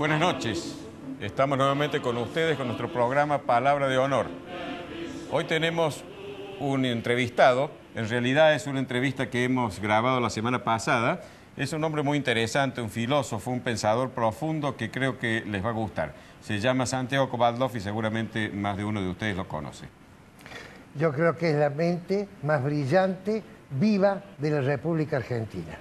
Buenas noches. Estamos nuevamente con ustedes con nuestro programa Palabra de Honor. Hoy tenemos un entrevistado. En realidad es una entrevista que hemos grabado la semana pasada. Es un hombre muy interesante, un filósofo, un pensador profundo que creo que les va a gustar. Se llama Santiago Kovaldov y seguramente más de uno de ustedes lo conoce. Yo creo que es la mente más brillante, viva de la República Argentina.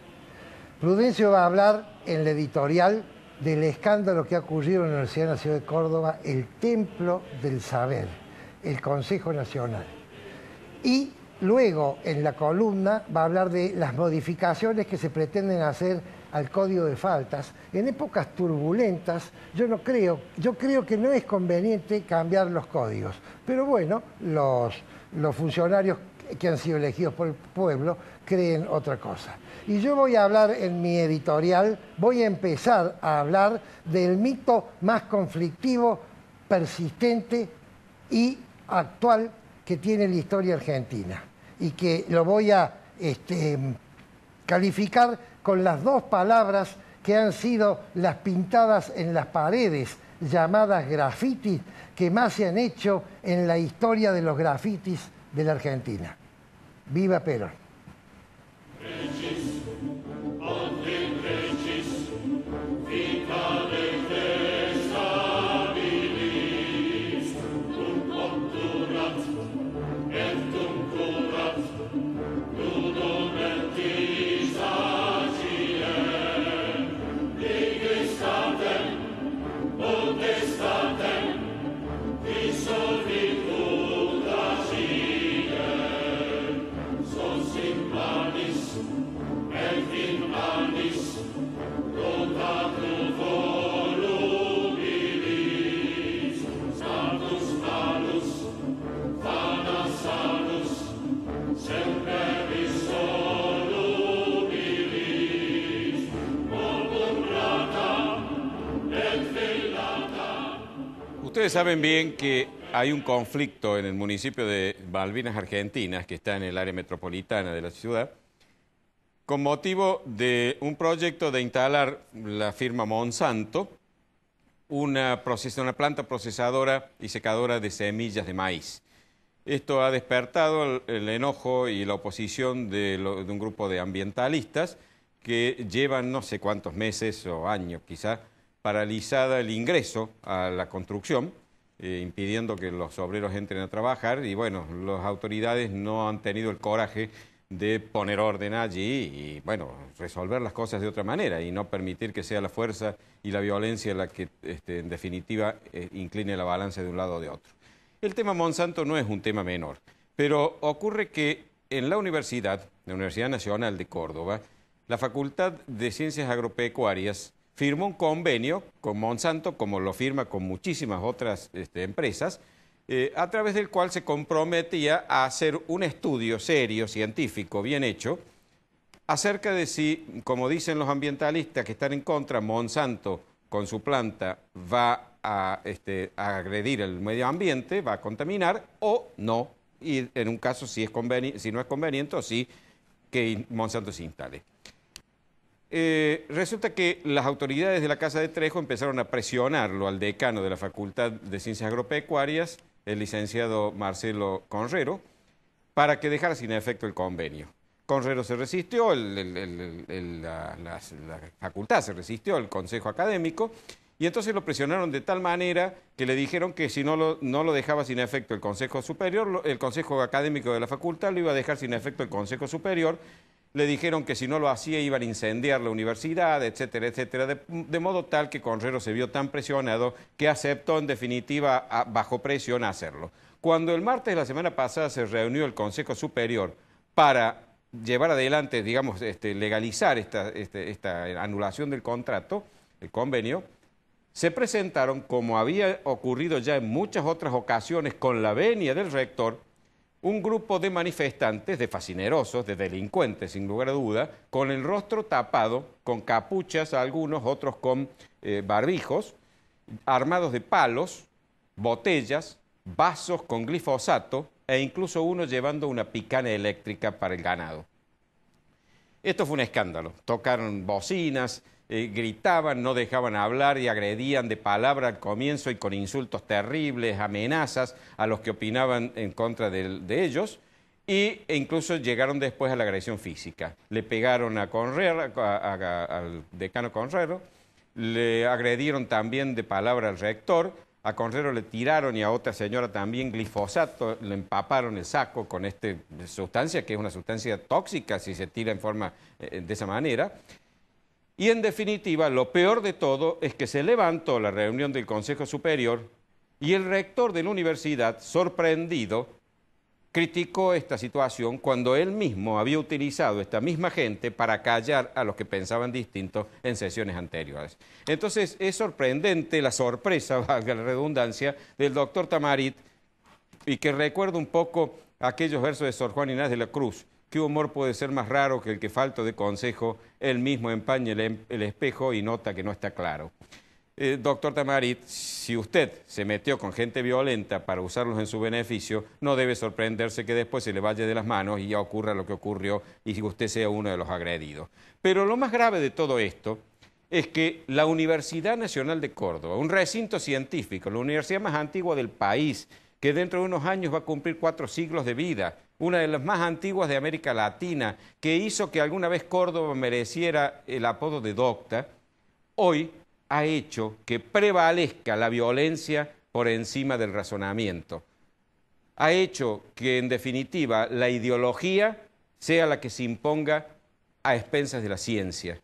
Prudencio va a hablar en la editorial del escándalo que ha ocurrido en la Universidad Nacional de Córdoba, el Templo del Saber, el Consejo Nacional. Y luego, en la columna, va a hablar de las modificaciones que se pretenden hacer al Código de Faltas. En épocas turbulentas, yo creo que no es conveniente cambiar los códigos. Pero bueno, los funcionarios que han sido elegidos por el pueblo creen otra cosa. Y yo voy a hablar en mi editorial, voy a empezar a hablar del mito más conflictivo, persistente y actual que tiene la historia argentina. Y que lo voy a calificar con las dos palabras que han sido las pintadas en las paredes, llamadas grafitis, que más se han hecho en la historia de los grafitis de la Argentina. ¡Viva Perón! Ustedes saben bien que hay un conflicto en el municipio de Malvinas, Argentinas, que está en el área metropolitana de la ciudad, con motivo de un proyecto de instalar la firma Monsanto, una planta procesadora y secadora de semillas de maíz. Esto ha despertado el enojo y la oposición de un grupo de ambientalistas que llevan no sé cuántos meses o años quizá paralizada el ingreso a la construcción, impidiendo que los obreros entren a trabajar y bueno, las autoridades no han tenido el coraje de poner orden allí y bueno, resolver las cosas de otra manera y no permitir que sea la fuerza y la violencia la que en definitiva incline la balanza de un lado o de otro. El tema Monsanto no es un tema menor, pero ocurre que en la Universidad Nacional de Córdoba, la Facultad de Ciencias Agropecuarias firmó un convenio con Monsanto, como lo firma con muchísimas otras empresas, a través del cual se comprometía a hacer un estudio serio, científico, bien hecho, acerca de si, como dicen los ambientalistas que están en contra, Monsanto con su planta va a agredir el medio ambiente, va a contaminar o no, y en un caso si no es conveniente o sí que Monsanto se instale. Resulta que las autoridades de la Casa de Trejo empezaron a presionarlo al decano de la Facultad de Ciencias Agropecuarias, el licenciado Marcelo Conrero, para que dejara sin efecto el convenio. Conrero se resistió, la facultad se resistió, el consejo académico, y entonces lo presionaron de tal manera que le dijeron que si no lo dejaba sin efecto el consejo superior, el consejo académico de la facultad lo iba a dejar sin efecto el consejo superior. Le dijeron que si no lo hacía iban a incendiar la universidad, etcétera, etcétera, de modo tal que Conrero se vio tan presionado que aceptó en definitiva bajo presión hacerlo. Cuando el martes de la semana pasada se reunió el Consejo Superior para llevar adelante, digamos, legalizar esta anulación del contrato, el convenio, se presentaron, como había ocurrido ya en muchas otras ocasiones con la venia del rector, un grupo de manifestantes, de fascinerosos, de delincuentes, sin lugar a duda, con el rostro tapado, con capuchas algunos, otros con barbijos, armados de palos, botellas, vasos con glifosato e incluso uno llevando una picana eléctrica para el ganado. Esto fue un escándalo. Tocaron bocinas gritaban, no dejaban hablar y agredían de palabra al comienzo y con insultos terribles, amenazas a los que opinaban en contra de ellos. E incluso llegaron después a la agresión física. Le pegaron a Conrero, al decano Conrero, le agredieron también de palabra al rector, a Conrero le tiraron y a otra señora también glifosato, le empaparon el saco con esta sustancia, que es una sustancia tóxica si se tira en forma de esa manera. Y en definitiva, lo peor de todo es que se levantó la reunión del Consejo Superior y el rector de la universidad, sorprendido, criticó esta situación cuando él mismo había utilizado esta misma gente para callar a los que pensaban distinto en sesiones anteriores. Entonces es sorprendente la sorpresa, valga la redundancia, del doctor Tamarit, y que recuerda un poco aquellos versos de Sor Juana Inés de la Cruz: ¿qué humor puede ser más raro que el que falto de consejo, él mismo empaña el espejo y nota que no está claro? Doctor Tamarit, si usted se metió con gente violenta para usarlos en su beneficio, no debe sorprenderse que después se le vaya de las manos y ya ocurra lo que ocurrió y usted sea uno de los agredidos. Pero lo más grave de todo esto es que la Universidad Nacional de Córdoba, un recinto científico, la universidad más antigua del país, que dentro de unos años va a cumplir 4 siglos de vida, una de las más antiguas de América Latina, que hizo que alguna vez Córdoba mereciera el apodo de docta, hoy ha hecho que prevalezca la violencia por encima del razonamiento. Ha hecho que, en definitiva, la ideología sea la que se imponga a expensas de la ciencia.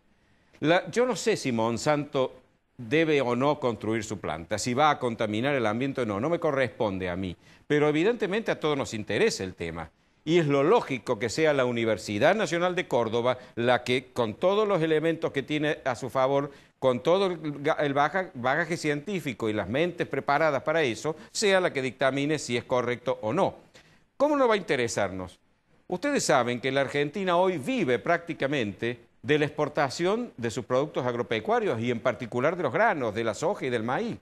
Yo no sé si Monsanto debe o no construir su planta, si va a contaminar el ambiente o no, no me corresponde a mí, pero evidentemente a todos nos interesa el tema. Y es lo lógico que sea la Universidad Nacional de Córdoba la que, con todos los elementos que tiene a su favor, con todo el bagaje científico y las mentes preparadas para eso, sea la que dictamine si es correcto o no. ¿Cómo no va a interesarnos? Ustedes saben que la Argentina hoy vive prácticamente de la exportación de sus productos agropecuarios y en particular de los granos, de la soja y del maíz.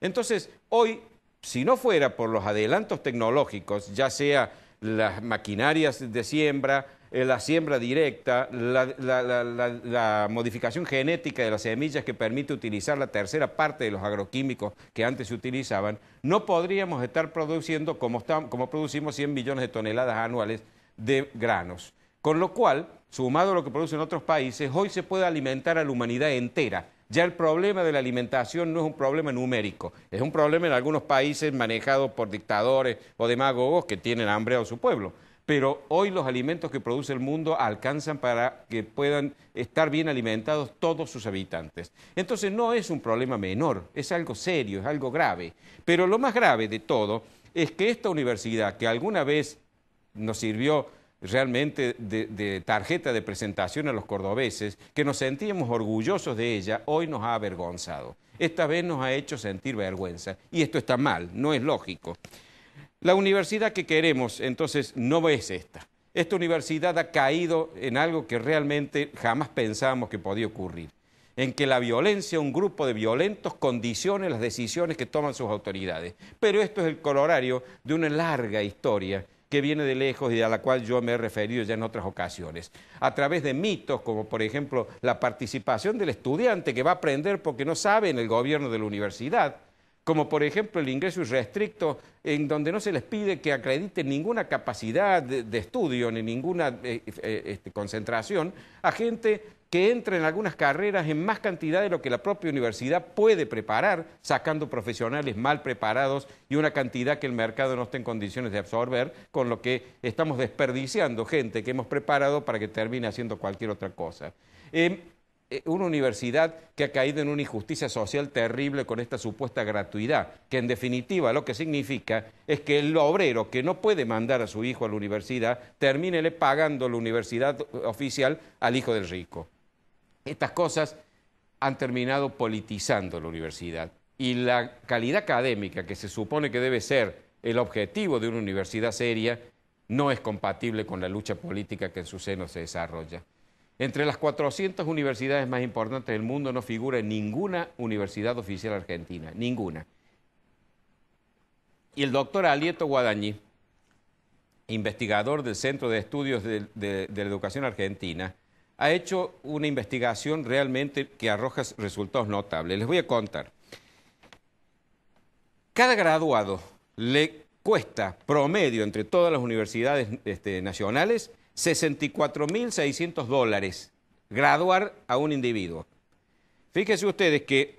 Entonces, hoy, si no fuera por los adelantos tecnológicos, ya sea las maquinarias de siembra, la siembra directa, la modificación genética de las semillas que permite utilizar la tercera parte de los agroquímicos que antes se utilizaban, no podríamos estar produciendo como producimos 100 millones de toneladas anuales de granos. Con lo cual, sumado a lo que producen otros países, hoy se puede alimentar a la humanidad entera. Ya el problema de la alimentación no es un problema numérico, es un problema en algunos países manejados por dictadores o demagogos que tienen hambre a su pueblo. Pero hoy los alimentos que produce el mundo alcanzan para que puedan estar bien alimentados todos sus habitantes. Entonces no es un problema menor, es algo serio, es algo grave. Pero lo más grave de todo es que esta universidad, que alguna vez nos sirvió realmente de tarjeta de presentación a los cordobeses, que nos sentíamos orgullosos de ella, hoy nos ha avergonzado. Esta vez nos ha hecho sentir vergüenza. Y esto está mal, no es lógico. La universidad que queremos, entonces, no es esta. Esta universidad ha caído en algo que realmente jamás pensábamos que podía ocurrir, en que la violencia, un grupo de violentos, condicione las decisiones que toman sus autoridades. Pero esto es el corolario de una larga historia que viene de lejos y a la cual yo me he referido ya en otras ocasiones, a través de mitos como, por ejemplo, la participación del estudiante que va a aprender porque no sabe en el gobierno de la universidad, como por ejemplo el ingreso irrestricto, en donde no se les pide que acrediten ninguna capacidad de estudio ni ninguna concentración a gente que entra en algunas carreras en más cantidad de lo que la propia universidad puede preparar, sacando profesionales mal preparados y una cantidad que el mercado no está en condiciones de absorber, con lo que estamos desperdiciando gente que hemos preparado para que termine haciendo cualquier otra cosa. Una universidad que ha caído en una injusticia social terrible con esta supuesta gratuidad, que en definitiva lo que significa es que el obrero que no puede mandar a su hijo a la universidad, termine pagando la universidad oficial al hijo del rico. Estas cosas han terminado politizando la universidad y la calidad académica, que se supone que debe ser el objetivo de una universidad seria, no es compatible con la lucha política que en su seno se desarrolla. Entre las 400 universidades más importantes del mundo no figura ninguna universidad oficial argentina, ninguna. Y el doctor Alieto Guadañi, investigador del Centro de Estudios de la Educación Argentina, ha hecho una investigación realmente que arroja resultados notables. Les voy a contar. Cada graduado le cuesta promedio entre todas las universidades nacionales $64.600 graduar a un individuo. Fíjense ustedes que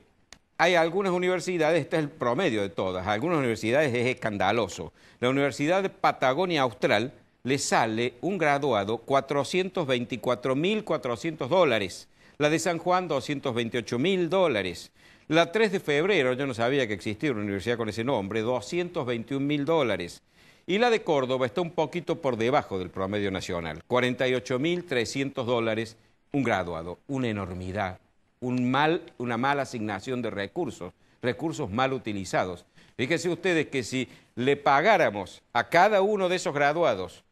hay algunas universidades, este es el promedio de todas, algunas universidades es escandaloso. La Universidad de Patagonia Austral le sale un graduado $424.400. La de San Juan, $228.000. La 3 de febrero, yo no sabía que existía una universidad con ese nombre, $221.000. Y la de Córdoba está un poquito por debajo del promedio nacional, $48.300 un graduado, una enormidad, una mala asignación de recursos mal utilizados. Fíjense ustedes que si le pagáramos a cada uno de esos graduados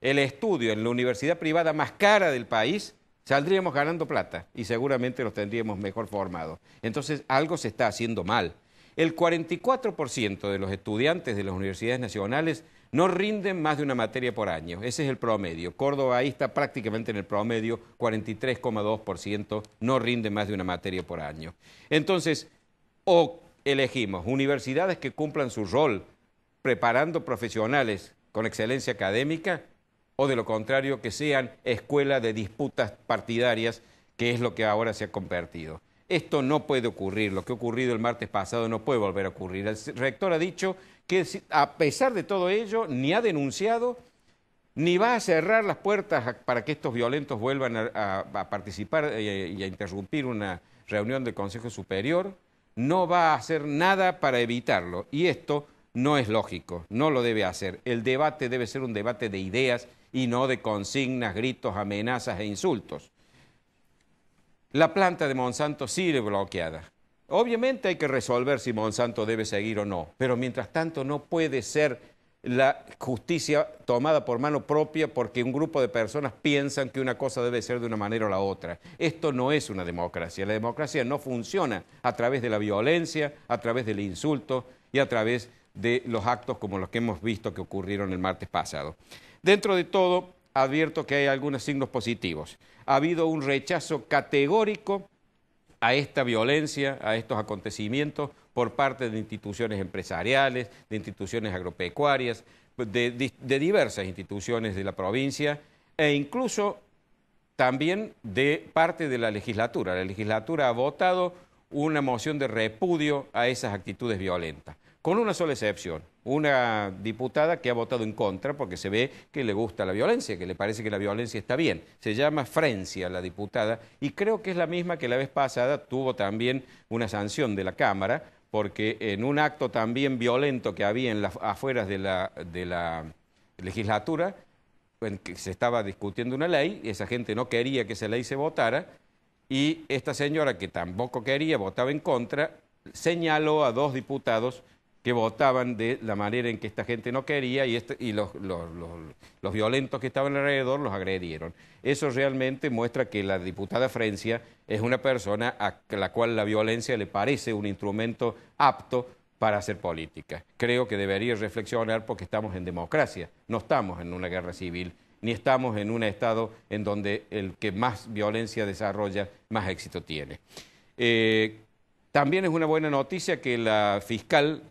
el estudio en la universidad privada más cara del país, saldríamos ganando plata y seguramente los tendríamos mejor formados. Entonces, algo se está haciendo mal. El 44% de los estudiantes de las universidades nacionales no rinden más de una materia por año. Ese es el promedio. Córdoba ahí está prácticamente en el promedio, 43,2% no rinde más de una materia por año. Entonces, o elegimos universidades que cumplan su rol preparando profesionales con excelencia académica, o de lo contrario, que sean escuelas de disputas partidarias, que es lo que ahora se ha convertido. Esto no puede ocurrir, lo que ha ocurrido el martes pasado no puede volver a ocurrir. El rector ha dicho que a pesar de todo ello, ni ha denunciado, ni va a cerrar las puertas para que estos violentos vuelvan a participar y a interrumpir una reunión del Consejo Superior, no va a hacer nada para evitarlo. Y esto no es lógico, no lo debe hacer. El debate debe ser un debate de ideas y no de consignas, gritos, amenazas e insultos. La planta de Monsanto sigue bloqueada. Obviamente hay que resolver si Monsanto debe seguir o no, pero mientras tanto no puede ser la justicia tomada por mano propia porque un grupo de personas piensan que una cosa debe ser de una manera o la otra. Esto no es una democracia. La democracia no funciona a través de la violencia, a través del insulto y a través de los actos como los que hemos visto que ocurrieron el martes pasado. Dentro de todo, advierto que hay algunos signos positivos. Ha habido un rechazo categórico a esta violencia, a estos acontecimientos por parte de instituciones empresariales, de instituciones agropecuarias, de diversas instituciones de la provincia e incluso también de parte de la legislatura. La legislatura ha votado una moción de repudio a esas actitudes violentas, con una sola excepción, una diputada que ha votado en contra porque se ve que le gusta la violencia, que le parece que la violencia está bien. Se llama Frencia la diputada y creo que es la misma que la vez pasada tuvo también una sanción de la Cámara porque en un acto también violento que había en las afueras de la legislatura, en que se estaba discutiendo una ley, esa gente no quería que esa ley se votara y esta señora que tampoco quería, votaba en contra, señaló a dos diputados que votaban de la manera en que esta gente no quería y los violentos que estaban alrededor los agredieron. Eso realmente muestra que la diputada Frencia es una persona a la cual la violencia le parece un instrumento apto para hacer política. Creo que debería reflexionar porque estamos en democracia, no estamos en una guerra civil, ni estamos en un estado en donde el que más violencia desarrolla, más éxito tiene. También es una buena noticia que la fiscal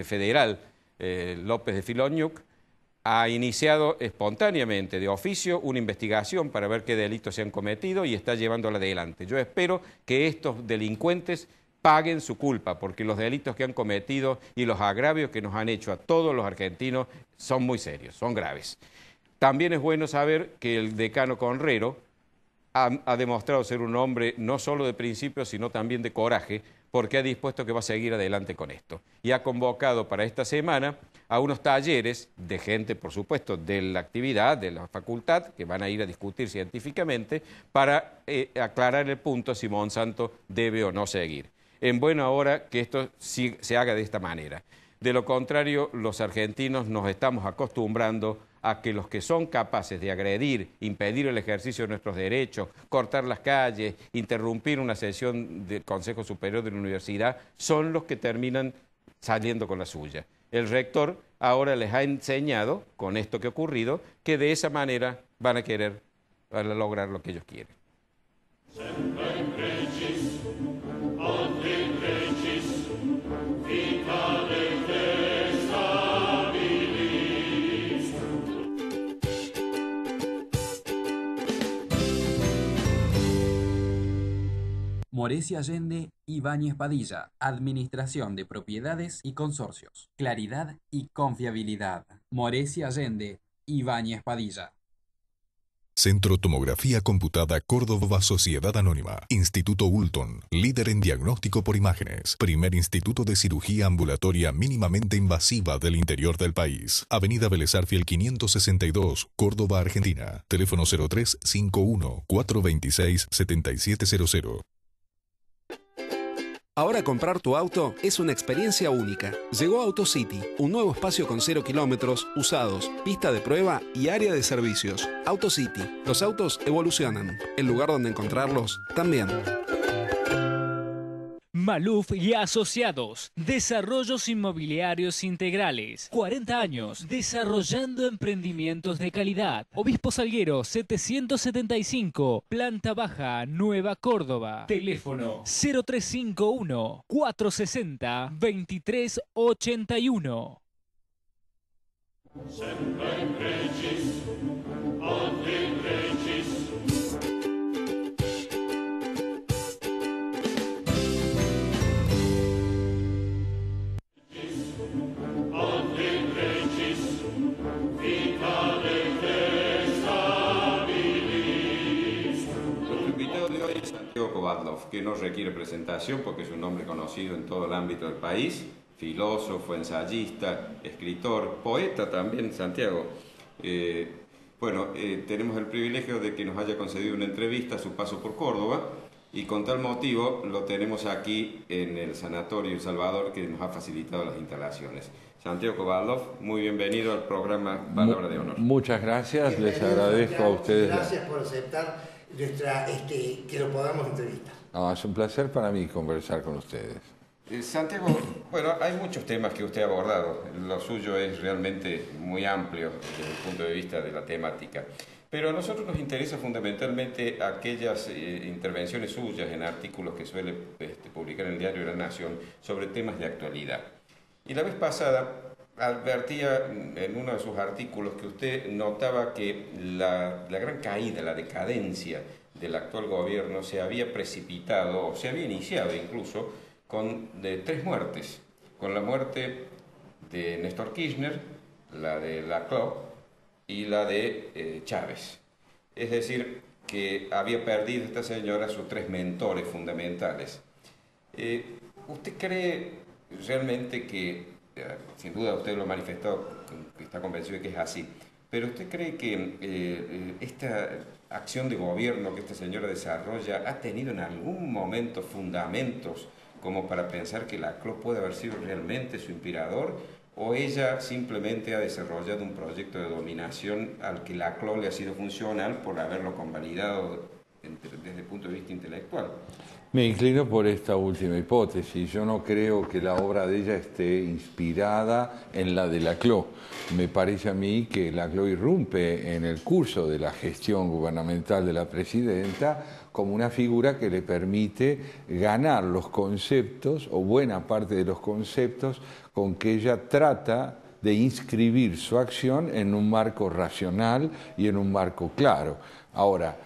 federal, López de Filoñuc, ha iniciado espontáneamente, de oficio, una investigación para ver qué delitos se han cometido y está llevándola adelante. Yo espero que estos delincuentes paguen su culpa, porque los delitos que han cometido y los agravios que nos han hecho a todos los argentinos son muy serios, son graves. También es bueno saber que el decano Conrero ha demostrado ser un hombre no solo de principios, sino también de coraje, porque ha dispuesto que va a seguir adelante con esto. Y ha convocado para esta semana a unos talleres de gente, por supuesto, de la actividad, de la facultad, que van a ir a discutir científicamente para aclarar el punto si Monsanto debe o no seguir. En buena hora que esto se haga de esta manera. De lo contrario, los argentinos nos estamos acostumbrando a que los que son capaces de agredir, impedir el ejercicio de nuestros derechos, cortar las calles, interrumpir una sesión del Consejo Superior de la Universidad, son los que terminan saliendo con la suya. El rector ahora les ha enseñado, con esto que ha ocurrido, que de esa manera van a querer para lograr lo que ellos quieren. Morecia Allende, Ibáñez Padilla, Administración de Propiedades y Consorcios. Claridad y confiabilidad. Morecia Allende, Ibáñez Padilla. Centro Tomografía Computada Córdoba Sociedad Anónima. Instituto Ulton, líder en diagnóstico por imágenes. Primer instituto de cirugía ambulatoria mínimamente invasiva del interior del país. Avenida Vélez Arfiel 562, Córdoba, Argentina. Teléfono 0351 426 7700. Ahora comprar tu auto es una experiencia única. Llegó AutoCity, un nuevo espacio con 0 kilómetros, usados, pista de prueba y área de servicios. AutoCity, los autos evolucionan. El lugar donde encontrarlos también. Maluf y Asociados, Desarrollos Inmobiliarios Integrales, 40 años, desarrollando emprendimientos de calidad. Obispo Salguero, 775, Planta Baja, Nueva Córdoba. Teléfono 0351 460 2381. Santiago Kovadlov, que no requiere presentación porque es un hombre conocido en todo el ámbito del país, filósofo, ensayista, escritor, poeta también, Santiago. Tenemos el privilegio de que nos haya concedido una entrevista a su paso por Córdoba y con tal motivo lo tenemos aquí en el Sanatorio El Salvador, que nos ha facilitado las instalaciones. Santiago Kovadlov, muy bienvenido al programa Palabra de Honor. Muchas gracias, les agradezco Santiago, a ustedes. Gracias por aceptar que lo podamos entrevistar. No, es un placer para mí conversar con ustedes. Santiago, bueno, hay muchos temas que usted ha abordado. Lo suyo es realmente muy amplio desde el punto de vista de la temática. Pero a nosotros nos interesa fundamentalmente aquellas intervenciones suyas en artículos que suele publicar en el diario La Nación sobre temas de actualidad. Y la vez pasada advertía en uno de sus artículos que usted notaba que la gran caída, la decadencia del actual gobierno se había precipitado, o se había iniciado incluso, con 3 muertes. Con la muerte de Néstor Kirchner, la de Laclau y la de Chávez. Es decir, que había perdido esta señora sus 3 mentores fundamentales. ¿Usted cree realmente que, sin duda usted lo ha manifestado, que está convencido de que es así, pero usted cree que esta acción de gobierno que esta señora desarrolla ha tenido en algún momento fundamentos como para pensar que Laclau puede haber sido realmente su inspirador, o ella simplemente ha desarrollado un proyecto de dominación al que Laclau le ha sido funcional por haberlo convalidado desde el punto de vista intelectual? Me inclino por esta última hipótesis. Yo no creo que la obra de ella esté inspirada en la de Laclau. Me parece a mí que Laclau irrumpe en el curso de la gestión gubernamental de la presidenta como una figura que le permite ganar los conceptos, o buena parte de los conceptos, con que ella trata de inscribir su acción en un marco racional y en un marco claro. Ahora,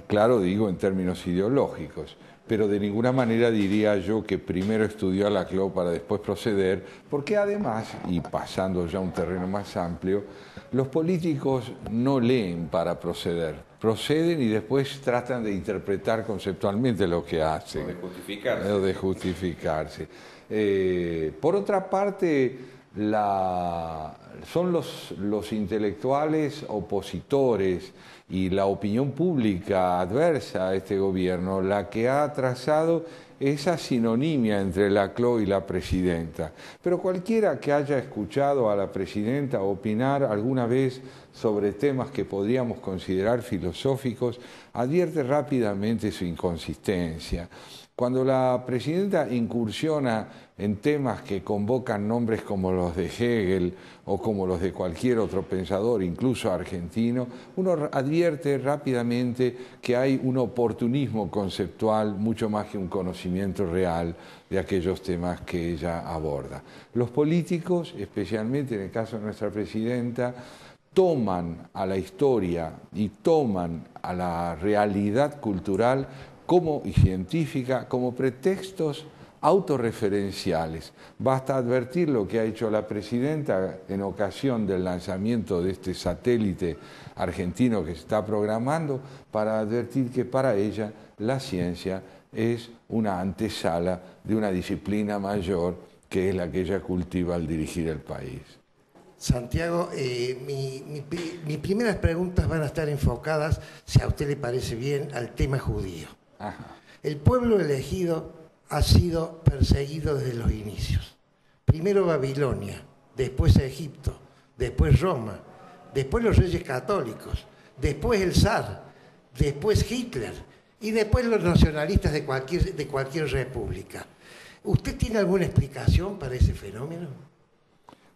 claro digo en términos ideológicos, pero de ninguna manera diría yo que primero estudió a Laclau para después proceder, porque además, y pasando ya a un terreno más amplio, los políticos no leen para proceder, proceden y después tratan de interpretar conceptualmente lo que hacen. O de justificarse. Por otra parte, son los intelectuales opositores y la opinión pública adversa a este gobierno la que ha trazado esa sinonimia entre Laclau y la presidenta. Pero cualquiera que haya escuchado a la presidenta opinar alguna vez sobre temas que podríamos considerar filosóficos, advierte rápidamente su inconsistencia. Cuando la presidenta incursiona en temas que convocan nombres como los de Hegel o como los de cualquier otro pensador, incluso argentino, uno advierte rápidamente que hay un oportunismo conceptual mucho más que un conocimiento real de aquellos temas que ella aborda. Los políticos, especialmente en el caso de nuestra presidenta, toman a la historia y toman a la realidad cultural y científica como pretextos autorreferenciales. Basta advertir lo que ha hecho la presidenta en ocasión del lanzamiento de este satélite argentino que se está programando para advertir que para ella la ciencia es una antesala de una disciplina mayor que es la que ella cultiva al dirigir el país. Santiago, mis primeras preguntas van a estar enfocadas, si a usted le parece bien, al tema judío. Ajá. El pueblo elegido ha sido perseguido desde los inicios. Primero Babilonia, después Egipto, después Roma, después los reyes católicos, después el zar, después Hitler y después los nacionalistas de cualquier república. ¿Usted tiene alguna explicación para ese fenómeno?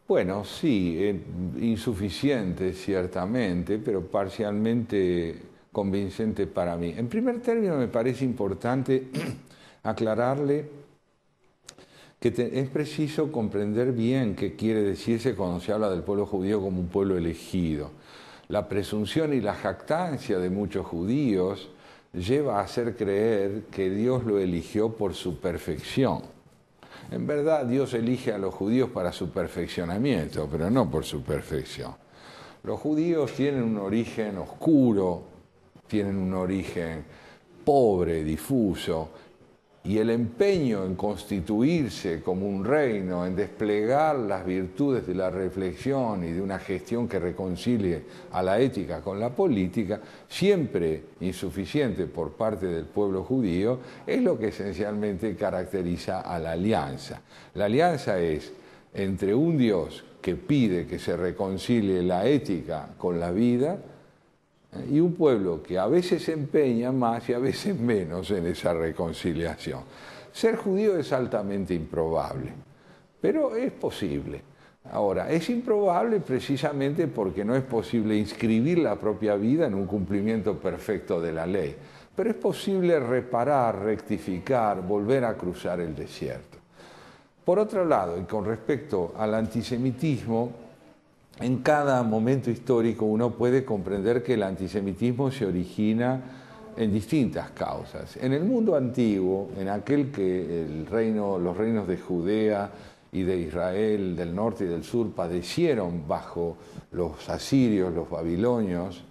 Bueno, sí, insuficiente ciertamente, pero parcialmente convincente para mí. En primer término, me parece importante aclararle que es preciso comprender bien qué quiere decirse cuando se habla del pueblo judío como un pueblo elegido. La presunción y la jactancia de muchos judíos lleva a hacer creer que Dios lo eligió por su perfección. En verdad, Dios elige a los judíos para su perfeccionamiento, pero no por su perfección. Los judíos tienen un origen oscuro, tienen un origen pobre, difuso, y el empeño en constituirse como un reino, en desplegar las virtudes de la reflexión y de una gestión que reconcilie a la ética con la política, siempre insuficiente por parte del pueblo judío, es lo que esencialmente caracteriza a la alianza. La alianza es entre un Dios que pide que se reconcilie la ética con la vida y un pueblo que a veces se empeña más y a veces menos en esa reconciliación. Ser judío es altamente improbable, pero es posible. Ahora, es improbable precisamente porque no es posible inscribir la propia vida en un cumplimiento perfecto de la ley, pero es posible reparar, rectificar, volver a cruzar el desierto. Por otro lado, y con respecto al antisemitismo, en cada momento histórico uno puede comprender que el antisemitismo se origina en distintas causas. En el mundo antiguo, en aquel que los reinos de Judea y de Israel, del norte y del sur, padecieron bajo los asirios, los babilonios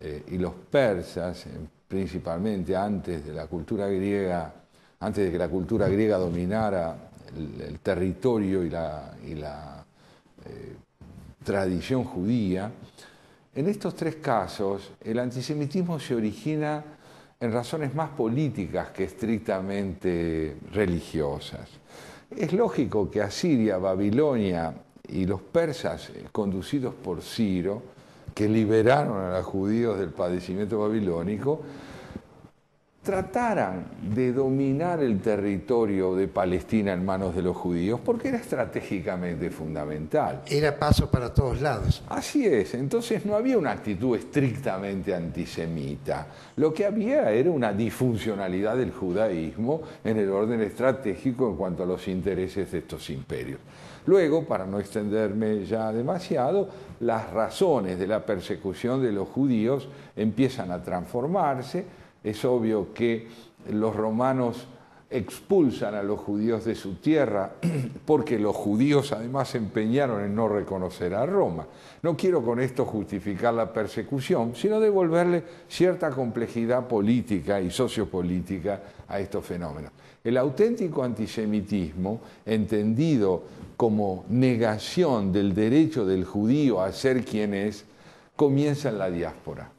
y los persas, principalmente antes de la cultura griega, antes de que la cultura griega dominara el territorio y la tradición judía. En estos tres casos, el antisemitismo se origina en razones más políticas que estrictamente religiosas. Es lógico que Asiria, Babilonia y los persas, conducidos por Ciro, que liberaron a los judíos del padecimiento babilónico, trataran de dominar el territorio de Palestina en manos de los judíos porque era estratégicamente fundamental. Era paso para todos lados. Así es, entonces no había una actitud estrictamente antisemita. Lo que había era una disfuncionalidad del judaísmo en el orden estratégico en cuanto a los intereses de estos imperios. Luego, para no extenderme ya demasiado, las razones de la persecución de los judíos empiezan a transformarse. Es obvio que los romanos expulsan a los judíos de su tierra porque los judíos además se empeñaron en no reconocer a Roma. No quiero con esto justificar la persecución, sino devolverle cierta complejidad política y sociopolítica a estos fenómenos. El auténtico antisemitismo, entendido como negación del derecho del judío a ser quien es, comienza en la diáspora.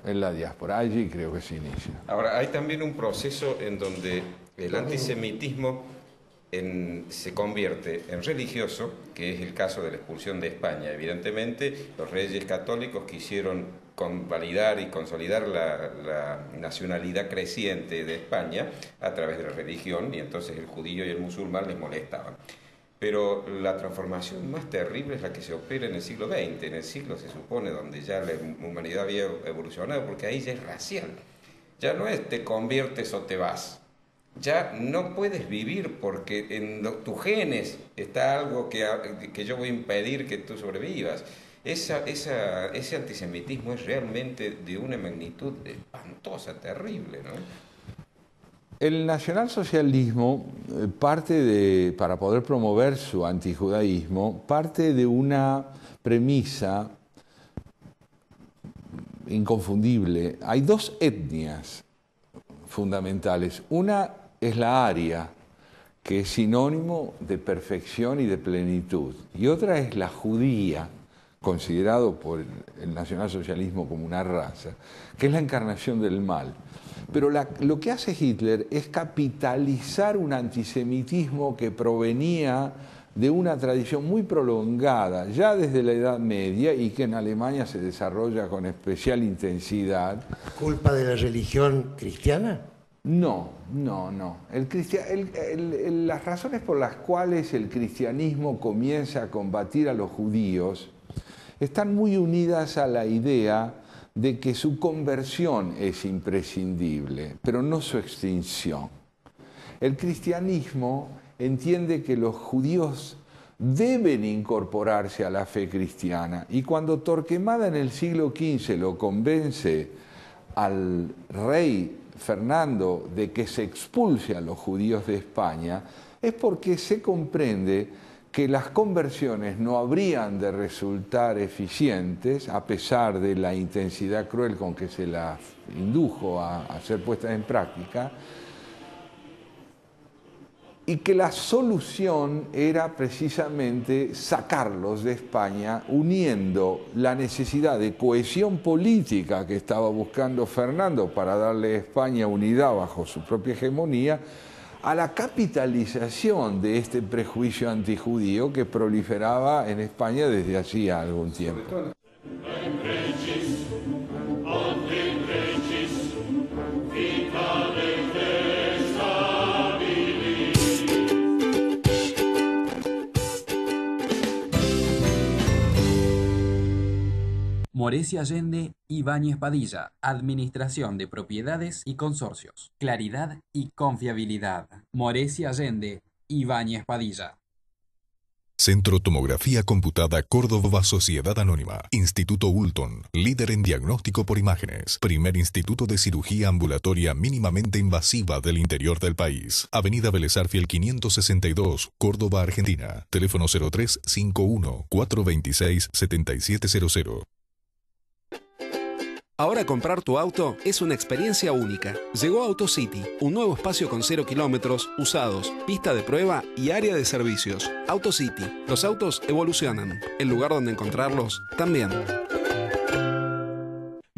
En la diáspora, allí creo que se inicia. Ahora, hay también un proceso en donde el antisemitismo se convierte en religioso, que es el caso de la expulsión de España. Evidentemente, los reyes católicos quisieron convalidar y consolidar la nacionalidad creciente de España a través de la religión, y entonces el judío y el musulmán les molestaban. Pero la transformación más terrible es la que se opera en el siglo XX, en el siglo, se supone, donde ya la humanidad había evolucionado, porque ahí ya es racial. Ya no es te conviertes o te vas. Ya no puedes vivir porque en tus genes está algo que yo voy a impedir que tú sobrevivas. Ese antisemitismo es realmente de una magnitud espantosa, terrible, ¿no? El nacionalsocialismo para poder promover su antijudaísmo, parte de una premisa inconfundible. Hay dos etnias fundamentales. Una es la aria, que es sinónimo de perfección y de plenitud, y otra es la judía, considerado por el nacionalsocialismo como una raza, que es la encarnación del mal. Pero lo que hace Hitler es capitalizar un antisemitismo que provenía de una tradición muy prolongada, ya desde la Edad Media, y que en Alemania se desarrolla con especial intensidad. ¿Culpa de la religión cristiana? No. Las razones por las cuales el cristianismo comienza a combatir a los judíos están muy unidas a la idea de que su conversión es imprescindible, pero no su extinción. El cristianismo entiende que los judíos deben incorporarse a la fe cristiana, y cuando Torquemada en el siglo XV lo convence al rey Fernando de que se expulse a los judíos de España, es porque se comprende que las conversiones no habrían de resultar eficientes, a pesar de la intensidad cruel con que se las indujo a ser puestas en práctica, y que la solución era precisamente sacarlos de España, uniendo la necesidad de cohesión política que estaba buscando Fernando para darle a España unidad bajo su propia hegemonía, a la capitalización de este prejuicio antijudío que proliferaba en España desde hacía algún tiempo. Morecia Allende, Ibáñez Padilla, Administración de Propiedades y Consorcios, Claridad y Confiabilidad. Morecia Allende, Ibáñez Padilla. Centro Tomografía Computada Córdoba Sociedad Anónima. Instituto Ulton, líder en diagnóstico por imágenes. Primer instituto de cirugía ambulatoria mínimamente invasiva del interior del país. Avenida Vélez Arfiel 562, Córdoba, Argentina. Teléfono 0351 426 7700. Ahora comprar tu auto es una experiencia única. Llegó AutoCity, un nuevo espacio con 0 kilómetros, usados, pista de prueba y área de servicios. AutoCity, los autos evolucionan. El lugar donde encontrarlos también.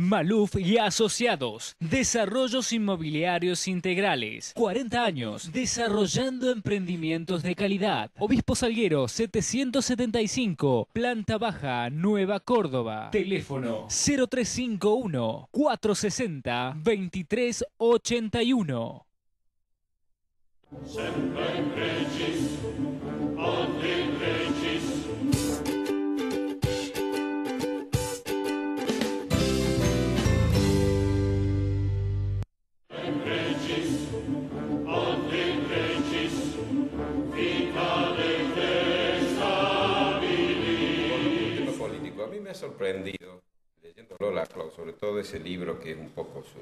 Maluf y Asociados, Desarrollos Inmobiliarios Integrales, 40 años, desarrollando emprendimientos de calidad. Obispo Salguero 775, Planta Baja, Nueva Córdoba. Teléfono 0351 460 2381. Político. A mí me ha sorprendido, leyéndolo Laclau, sobre todo ese libro que es un poco su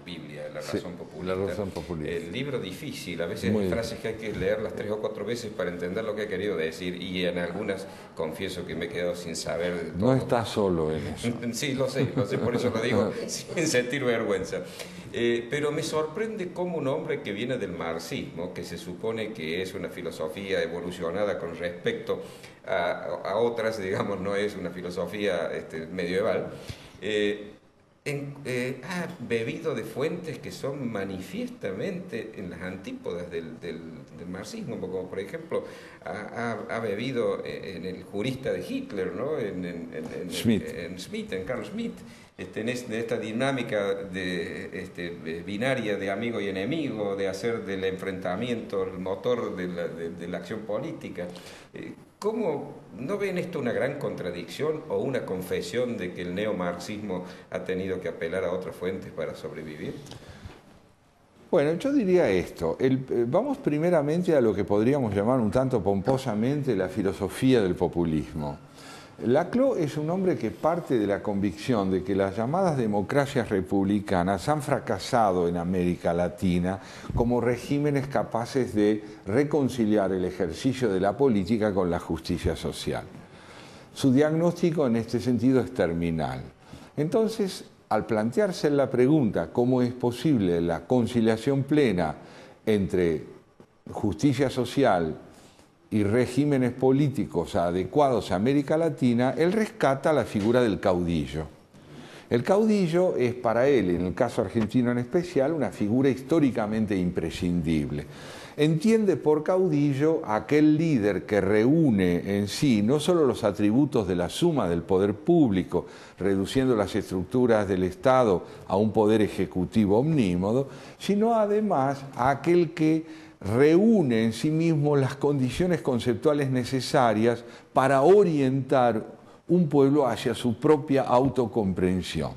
Biblia, La Razón Populista. La Razón Populista. El libro difícil, a veces hay frases que hay que leerlas 3 o 4 veces para entender lo que ha querido decir, y en algunas confieso que me he quedado sin saber de todo. No estás solo en eso. Sí, lo sé, por eso lo digo sin sentir vergüenza. Pero me sorprende cómo un hombre que viene del marxismo, que se supone que es una filosofía evolucionada con respecto a otras, digamos, no es una filosofía medieval, ha bebido de fuentes que son manifiestamente en las antípodas del marxismo, como por ejemplo ha bebido en el jurista de Hitler, ¿no? en Carl Schmitt, en esta dinámica binaria de amigo y enemigo, de hacer del enfrentamiento el motor de la acción política. ¿Cómo no ven esto una gran contradicción o una confesión de que el neomarxismo ha tenido que apelar a otras fuentes para sobrevivir? Bueno, yo diría esto. Vamos primeramente a lo que podríamos llamar un tanto pomposamente la filosofía del populismo. Laclau es un hombre que parte de la convicción de que las llamadas democracias republicanas han fracasado en América Latina como regímenes capaces de reconciliar el ejercicio de la política con la justicia social. Su diagnóstico en este sentido es terminal. Entonces, al plantearse la pregunta cómo es posible la conciliación plena entre justicia social y regímenes políticos adecuados a América Latina, él rescata la figura del caudillo. El caudillo es para él, en el caso argentino en especial, una figura históricamente imprescindible. Entiende por caudillo aquel líder que reúne en sí no solo los atributos de la suma del poder público, reduciendo las estructuras del Estado a un poder ejecutivo omnímodo, sino además a aquel que reúne en sí mismo las condiciones conceptuales necesarias para orientar un pueblo hacia su propia autocomprensión.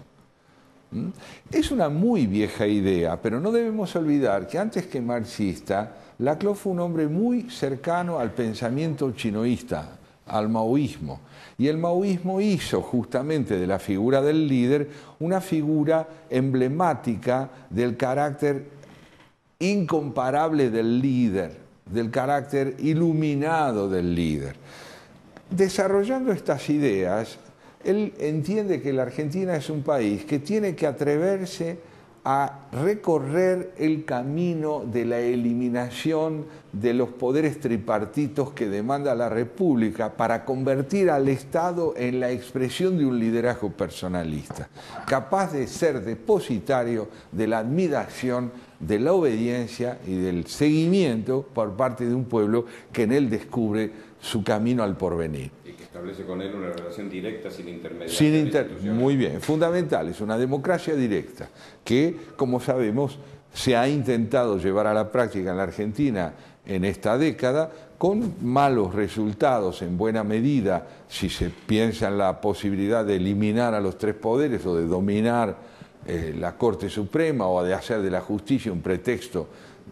Es una muy vieja idea, pero no debemos olvidar que antes que marxista, Laclau fue un hombre muy cercano al pensamiento chinoísta, al maoísmo. Y el maoísmo hizo justamente de la figura del líder una figura emblemática del carácter incomparable del líder, del carácter iluminado del líder. Desarrollando estas ideas, él entiende que la Argentina es un país que tiene que atreverse a recorrer el camino de la eliminación de los poderes tripartitos que demanda la República para convertir al Estado en la expresión de un liderazgo personalista, capaz de ser depositario de la admiración, de la obediencia y del seguimiento por parte de un pueblo que en él descubre su camino al porvenir. Y que establece con él una relación directa sin intermediarios. Muy bien, fundamental, es una democracia directa que, como sabemos, se ha intentado llevar a la práctica en la Argentina en esta década con malos resultados en buena medida, si se piensa en la posibilidad de eliminar a los tres poderes o de dominar la Corte Suprema o de hacer de la justicia un pretexto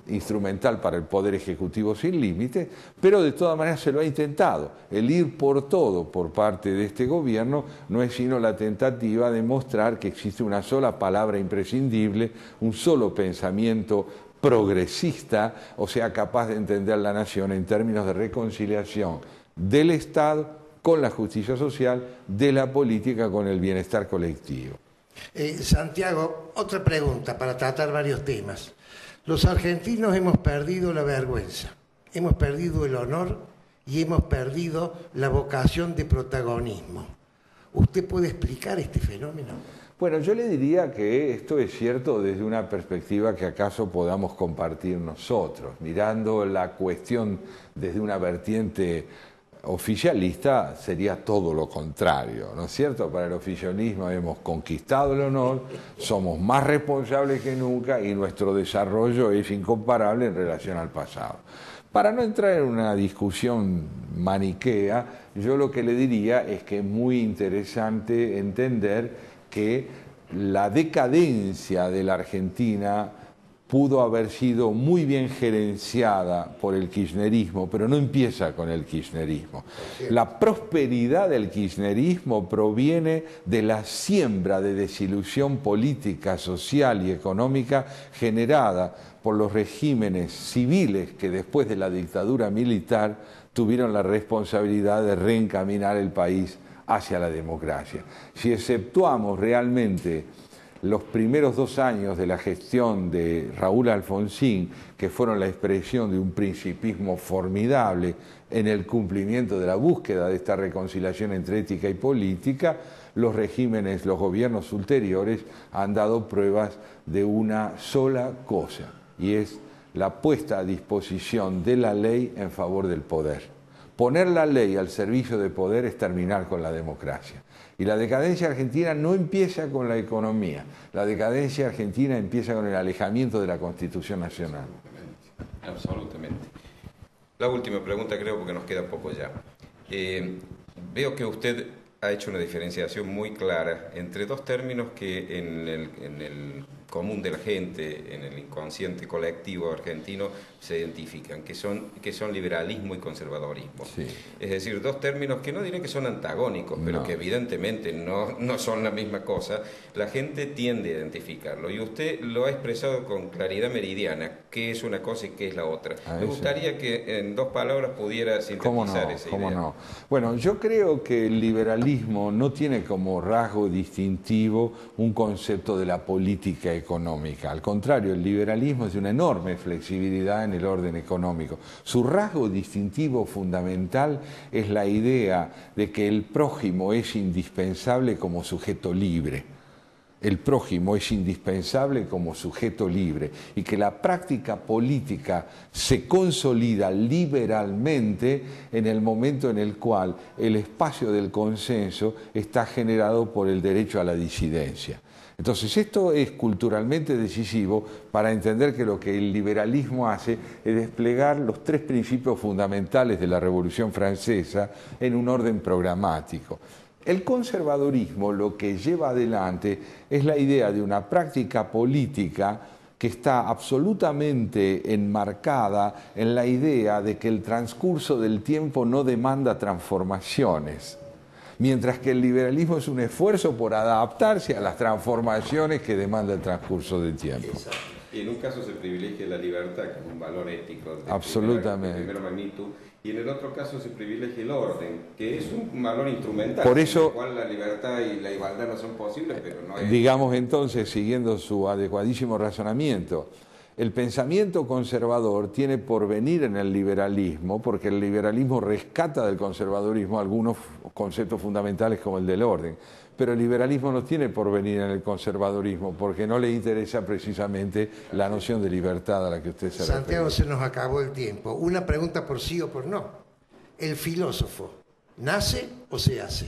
instrumental para el Poder Ejecutivo sin límites, pero de todas maneras se lo ha intentado. El ir por todo por parte de este gobierno no es sino la tentativa de mostrar que existe una sola palabra imprescindible, un solo pensamiento progresista, o sea, capaz de entender la nación en términos de reconciliación del Estado con la justicia social, de la política con el bienestar colectivo. Santiago, otra pregunta para tratar varios temas. Los argentinos hemos perdido la vergüenza, hemos perdido el honor y hemos perdido la vocación de protagonismo. ¿Usted puede explicar este fenómeno? Bueno, yo le diría que esto es cierto desde una perspectiva que acaso podamos compartir nosotros, mirando la cuestión desde una vertiente oficialista sería todo lo contrario, ¿no es cierto? Para el oficialismo hemos conquistado el honor, somos más responsables que nunca y nuestro desarrollo es incomparable en relación al pasado. Para no entrar en una discusión maniquea, yo lo que le diría es que es muy interesante entender que la decadencia de la Argentina pudo haber sido muy bien gerenciada por el kirchnerismo, pero no empieza con el kirchnerismo. La prosperidad del kirchnerismo proviene de la siembra de desilusión política, social y económica generada por los regímenes civiles que después de la dictadura militar tuvieron la responsabilidad de reencaminar el país hacia la democracia. Si exceptuamos realmente los primeros 2 años de la gestión de Raúl Alfonsín, que fueron la expresión de un principismo formidable en el cumplimiento de la búsqueda de esta reconciliación entre ética y política, los regímenes, los gobiernos ulteriores han dado pruebas de una sola cosa, y es la puesta a disposición de la ley en favor del poder. Poner la ley al servicio del poder es terminar con la democracia. Y la decadencia argentina no empieza con la economía, la decadencia argentina empieza con el alejamiento de la Constitución Nacional. Absolutamente. La última pregunta, creo, porque nos queda poco ya. Veo que usted ha hecho una diferenciación muy clara entre dos términos que en el común de la gente, en el inconsciente colectivo argentino, se identifican, que son liberalismo y conservadorismo. Sí. Es decir, dos términos que no diré que son antagónicos, pero que evidentemente no son la misma cosa. La gente tiende a identificarlo, y usted lo ha expresado con claridad meridiana, qué es una cosa y qué es la otra. Me gustaría que en dos palabras pudiera sintetizar esa idea. ¿Cómo no? Bueno, yo creo que el liberalismo no tiene como rasgo distintivo un concepto de la política económica. Al contrario, el liberalismo es de una enorme flexibilidad en el orden económico. Su rasgo distintivo fundamental es la idea de que el prójimo es indispensable como sujeto libre. El prójimo es indispensable como sujeto libre, y que la práctica política se consolida liberalmente en el momento en el cual el espacio del consenso está generado por el derecho a la disidencia. Entonces, esto es culturalmente decisivo para entender que lo que el liberalismo hace es desplegar los tres principios fundamentales de la Revolución Francesa en un orden programático. El conservadurismo lo que lleva adelante es la idea de una práctica política que está absolutamente enmarcada en la idea de que el transcurso del tiempo no demanda transformaciones, mientras que el liberalismo es un esfuerzo por adaptarse a las transformaciones que demanda el transcurso del tiempo. Exacto. Y en un caso se privilegia la libertad como un valor ético de primera magnitud, y en el otro caso se privilegia el orden, que es un valor instrumental, por eso, en el cual la libertad y la igualdad no son posibles, pero no es... Digamos entonces, siguiendo su adecuadísimo razonamiento, el pensamiento conservador tiene porvenir en el liberalismo, porque el liberalismo rescata del conservadurismo algunos conceptos fundamentales como el del orden, pero el liberalismo no tiene porvenir en el conservadurismo, porque no le interesa precisamente la noción de libertad a la que usted se refiere. Santiago, se nos acabó el tiempo. Una pregunta por sí o por no. ¿El filósofo nace o se hace?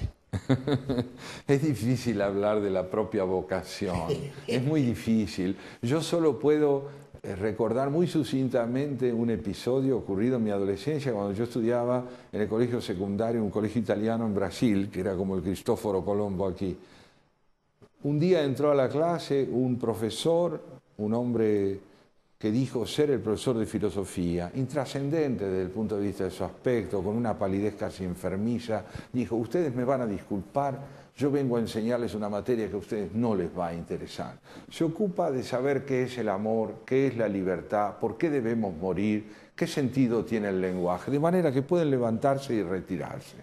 Es difícil hablar de la propia vocación, es muy difícil. Yo solo puedo recordar muy sucintamente un episodio ocurrido en mi adolescencia cuando yo estudiaba en el colegio secundario, un colegio italiano en Brasil, que era como el Cristóforo Colombo aquí. Un día entró a la clase un profesor, un hombre que dijo ser el profesor de filosofía, intrascendente desde el punto de vista de su aspecto, con una palidez casi enfermiza, dijo: ustedes me van a disculpar, yo vengo a enseñarles una materia que a ustedes no les va a interesar. Se ocupa de saber qué es el amor, qué es la libertad, por qué debemos morir, qué sentido tiene el lenguaje, de manera que pueden levantarse y retirarse.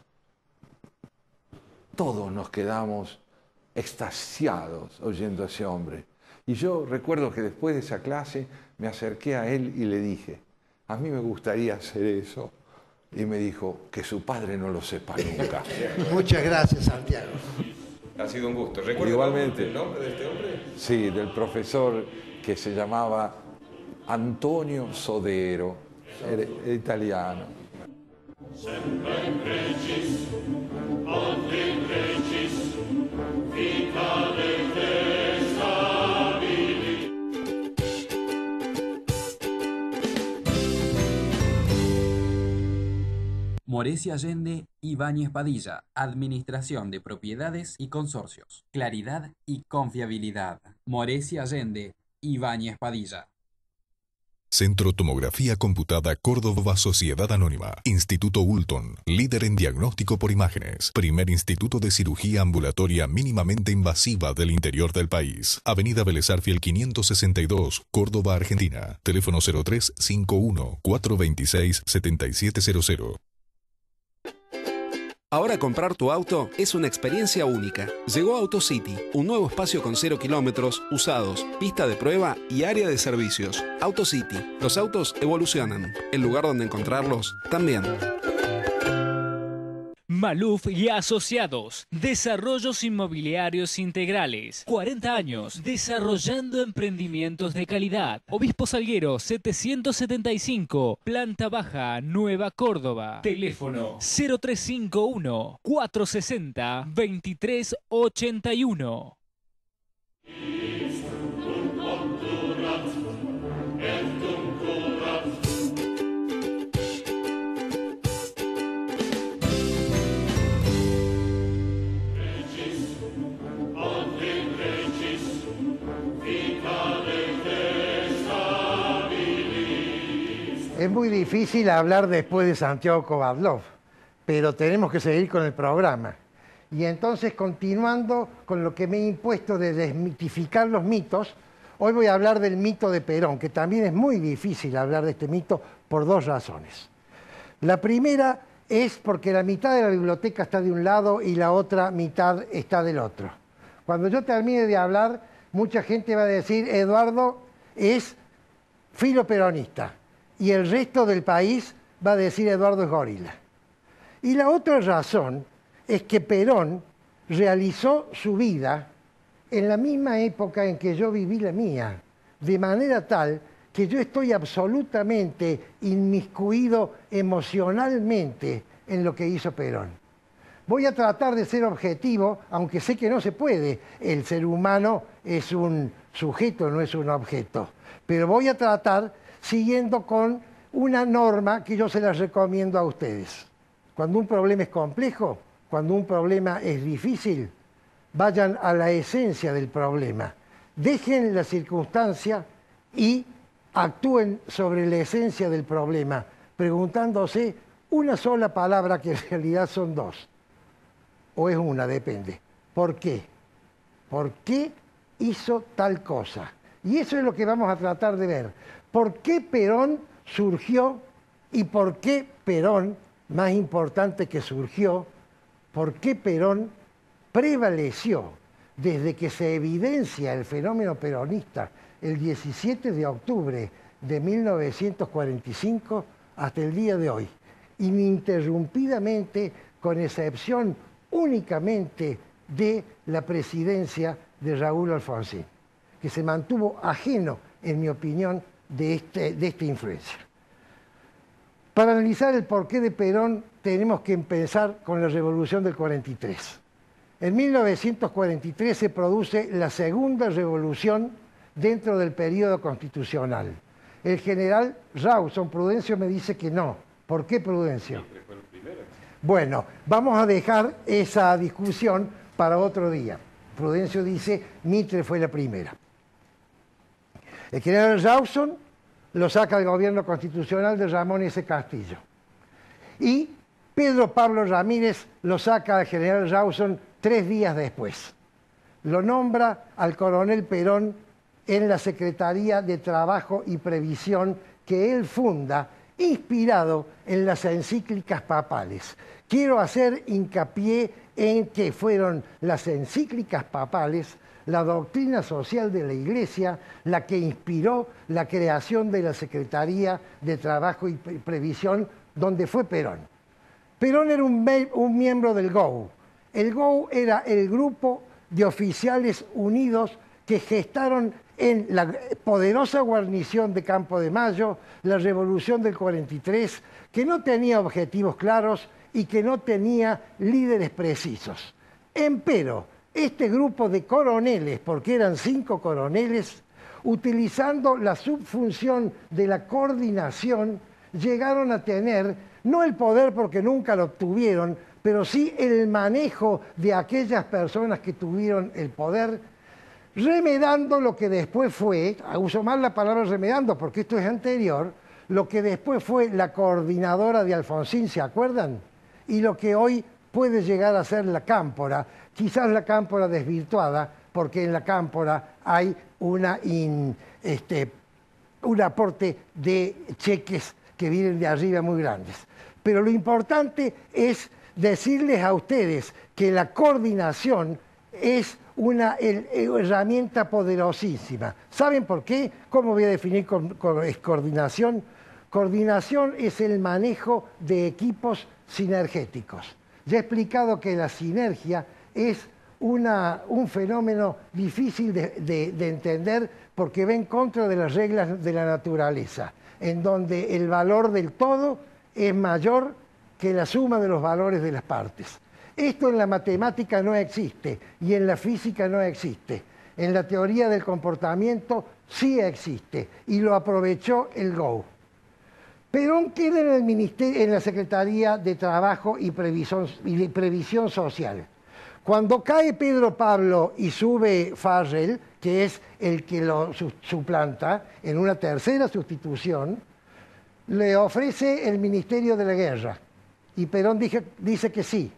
Todos nos quedamos extasiados oyendo a ese hombre. Y yo recuerdo que después de esa clase me acerqué a él y le dije: a mí me gustaría hacer eso. Y me dijo: que su padre no lo sepa nunca. Muchas gracias, Santiago. Ha sido un gusto. ¿Recuerda Igualmente. el nombre de este hombre? Sí, del profesor que se llamaba Antonio Sodero, era italiano. Morecia Allende, Ibáñez Padilla, Administración de Propiedades y Consorcios. Claridad y confiabilidad. Morecia Allende, Ibáñez Padilla. Centro Tomografía Computada Córdoba Sociedad Anónima. Instituto Ulton, líder en diagnóstico por imágenes. Primer instituto de cirugía ambulatoria mínimamente invasiva del interior del país. Avenida Vélez Arfiel 562, Córdoba, Argentina. Teléfono 0351 426 7700. Ahora comprar tu auto es una experiencia única. Llegó AutoCity, un nuevo espacio con 0 kilómetros, usados, pista de prueba y área de servicios. AutoCity, los autos evolucionan. El lugar donde encontrarlos también. Maluf y Asociados. Desarrollos inmobiliarios integrales. 40 años desarrollando emprendimientos de calidad. Obispo Salguero 775, planta baja, Nueva Córdoba. Teléfono 0351 460 2381. Es muy difícil hablar después de Santiago Kovadlov, pero tenemos que seguir con el programa. Y entonces, continuando con lo que me he impuesto de desmitificar los mitos, hoy voy a hablar del mito de Perón, que también es muy difícil hablar de este mito por dos razones. La primera es porque la mitad de la biblioteca está de un lado y la otra mitad está del otro. Cuando yo termine de hablar, mucha gente va a decir, Eduardo es filoperonista, y el resto del país va a decir, Eduardo es gorila. Y la otra razón es que Perón realizó su vida en la misma época en que yo viví la mía, de manera tal que yo estoy absolutamente inmiscuido emocionalmente en lo que hizo Perón. Voy a tratar de ser objetivo, aunque sé que no se puede. El ser humano es un sujeto, no es un objeto. Pero voy a tratar siguiendo con una norma que yo se las recomiendo a ustedes. Cuando un problema es complejo, cuando un problema es difícil, vayan a la esencia del problema. Dejen la circunstancia y actúen sobre la esencia del problema, preguntándose una sola palabra, que en realidad son dos. O es una, depende. ¿Por qué? ¿Por qué hizo tal cosa? Y eso es lo que vamos a tratar de ver. ¿Por qué Perón surgió y por qué Perón, más importante que surgió, por qué Perón prevaleció desde que se evidencia el fenómeno peronista el 17 de octubre de 1945 hasta el día de hoy, ininterrumpidamente, con excepción únicamente de la presidencia de Raúl Alfonsín, que se mantuvo ajeno, en mi opinión, de esta influencia. Para analizar el porqué de Perón tenemos que empezar con la Revolución del 43. En 1943 se produce la segunda revolución dentro del periodo constitucional. El general Rawson, Prudencio me dice que no. ¿Por qué Prudencio? Bueno, vamos a dejar esa discusión para otro día. Prudencio dice, Mitre fue la primera. El general Rawson lo saca del gobierno constitucional de Ramón S. Castillo. Y Pedro Pablo Ramírez lo saca al general Rawson 3 días después. Lo nombra al coronel Perón en la Secretaría de Trabajo y Previsión que él funda, inspirado en las encíclicas papales. Quiero hacer hincapié en que fueron las encíclicas papales, la doctrina social de la Iglesia, la que inspiró la creación de la Secretaría de Trabajo y Previsión, donde fue Perón. Perón era un miembro del GOU. El GOU era el grupo de oficiales unidos que gestaron en la poderosa guarnición de Campo de Mayo la Revolución del 43, que no tenía objetivos claros y que no tenía líderes precisos. Empero, este grupo de coroneles, porque eran 5 coroneles, utilizando la subfunción de la coordinación, llegaron a tener, no el poder porque nunca lo obtuvieron, pero sí el manejo de aquellas personas que tuvieron el poder, remedando lo que después fue, uso mal la palabra remedando porque esto es anterior, lo que después fue la coordinadora de Alfonsín, ¿se acuerdan? Y lo que hoy puede llegar a ser la Cámpora, quizás la Cámpora desvirtuada, porque en la Cámpora hay un aporte de cheques que vienen de arriba muy grandes. Pero lo importante es decirles a ustedes que la coordinación es una herramienta poderosísima. ¿Saben por qué? ¿Cómo voy a definir coordinación? Coordinación es el manejo de equipos sinergéticos. Ya he explicado que la sinergia es un fenómeno difícil de entender porque va en contra de las reglas de la naturaleza, en donde el valor del todo es mayor que la suma de los valores de las partes. Esto en la matemática no existe y en la física no existe. En la teoría del comportamiento sí existe y lo aprovechó el GOU. Perón queda en el ministerio, en la Secretaría de Trabajo y Previsión Social. Cuando cae Pedro Pablo y sube Farrell, que es el que lo suplanta en una tercera sustitución, le ofrece el Ministerio de la Guerra y Perón dice que sí.